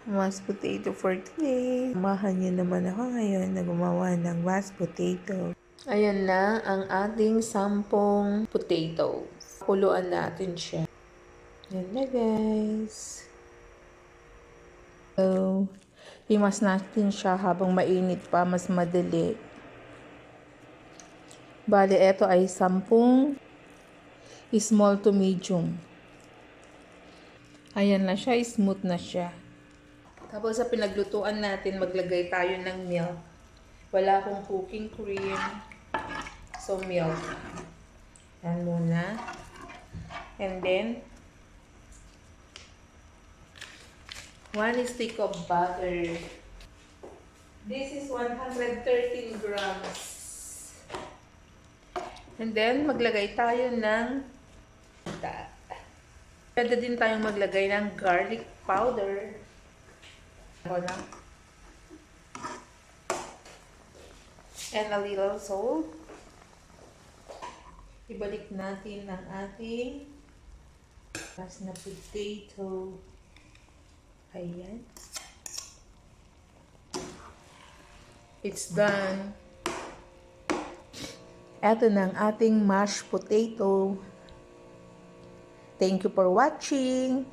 mashed potato for today. Samahan niyo naman ako ngayon na gumawa ng mashed potato. Ayan na ang ating 10 potato. Kuluan natin siya. Yan na guys. So, himas natin siya habang mainit pa, mas madali. Bale, ito ay 10 small to medium. Ayan na siya, smooth na siya. Tapos sa pinaglutuan natin, maglagay tayo ng milk. Wala akong cooking cream. So, milk. Yan muna. And then, 1 stick of butter. This is 113 grams. And then, maglagay tayo ng pwede din tayong maglagay ng garlic powder. And a little salt. Ibalik natin ang ating na potato. Ayan. It's done. Ito na ang ating mashed potato. Thank you for watching.